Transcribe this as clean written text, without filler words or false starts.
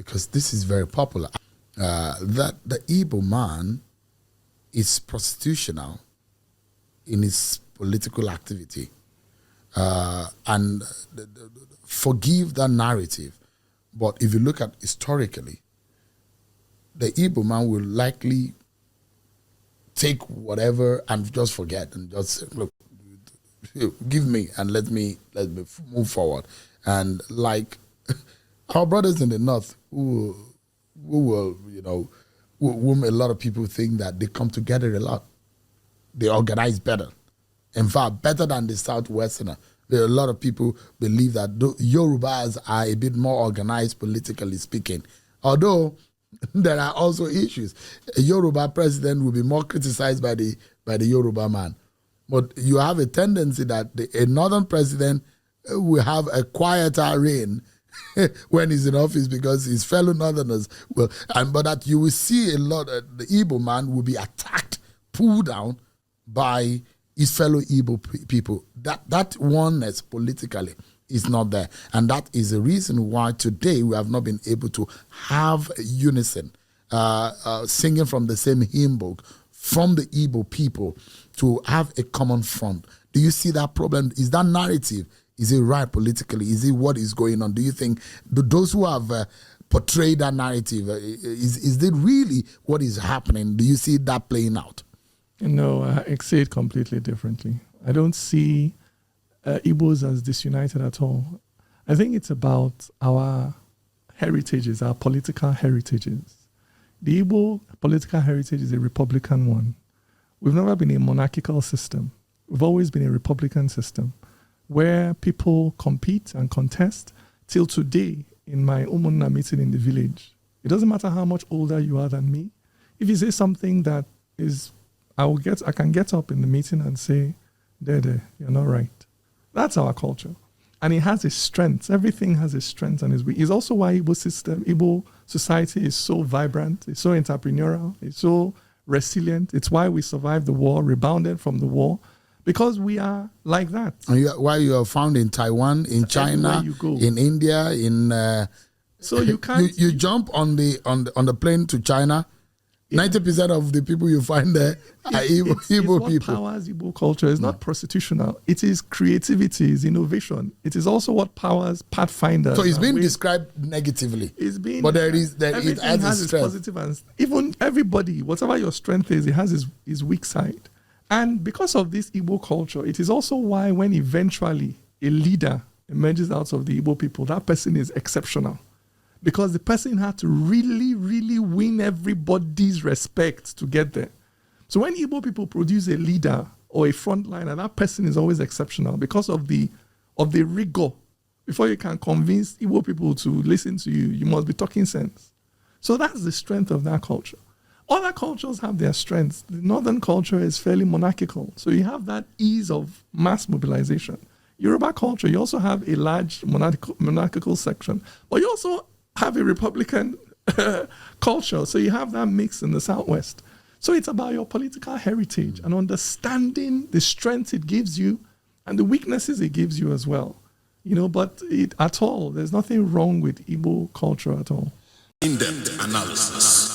because this is very popular, that the Igbo man is prostitutional in his political activity. And forgive that narrative. But if you look at historically, the Igbo man will likely take whatever and just forget and just say, look, give me and let me move forward. And like our brothers in the north who will, whom a lot of people think that they come together a lot. They organize better. In fact, better than the Southwesterner. There are a lot of people believe that Yorubas are a bit more organized politically speaking. Although there are also issues. A Yoruba president will be more criticized by the Yoruba man. But you have a tendency that a northern president will have a quieter reign when he's in office because his fellow northerners will. But that you will see a lot, the Igbo man will be attacked, pulled down by his fellow Igbo people. That oneness politically is not there. And that is the reason why today we have not been able to have unison, singing from the same hymn book, from the Igbo people to have a common front. Do you see that problem? Is that narrative, is it right politically? Is it what is going on? Do you think those who have portrayed that narrative, is it really what is happening? Do you see that playing out? No, I see it completely differently. I don't see Igbos as disunited at all. I think it's about our heritages, our political heritages. The Igbo political heritage is a republican one. We've never been a monarchical system. We've always been a republican system where people compete and contest. Till today, in my Umunna meeting in the village, it doesn't matter how much older you are than me. If you say something that is, I can get up in the meeting and say, Dede, you're not right. That's our culture. And it has its strengths. Everything has its strengths and its weaknesses. It's also why Igbo society is so vibrant, it's so entrepreneurial, it's so resilient. It's why we survived the war, rebounded from the war, because we are like that. And why you are found in Taiwan, in China, in India, in so you can't you jump on the plane to China. 90% of the people you find there are Igbo people. What powers Igbo culture is not prostitutional. It is creativity, it's innovation. It is also what powers Pathfinder. So it's been described negatively. It's been, but it has its positive, and even everybody, whatever your strength is, it has his weak side. And because of this Igbo culture, it is also why when eventually a leader emerges out of the Igbo people, that person is exceptional. Because the person had to really, really win everybody's respect to get there. So when Igbo people produce a leader or a frontliner, that person is always exceptional because of the rigor. Before you can convince Igbo people to listen to you, you must be talking sense. So that's the strength of that culture. Other cultures have their strengths. The northern culture is fairly monarchical. So you have that ease of mass mobilization. Yoruba culture, you also have a large monarchical section. But you also have a republican culture. So you have that mix in the Southwest. So it's about your political heritage and understanding the strengths it gives you and the weaknesses it gives you as well. But there's nothing wrong with Igbo culture at all. In-depth analysis.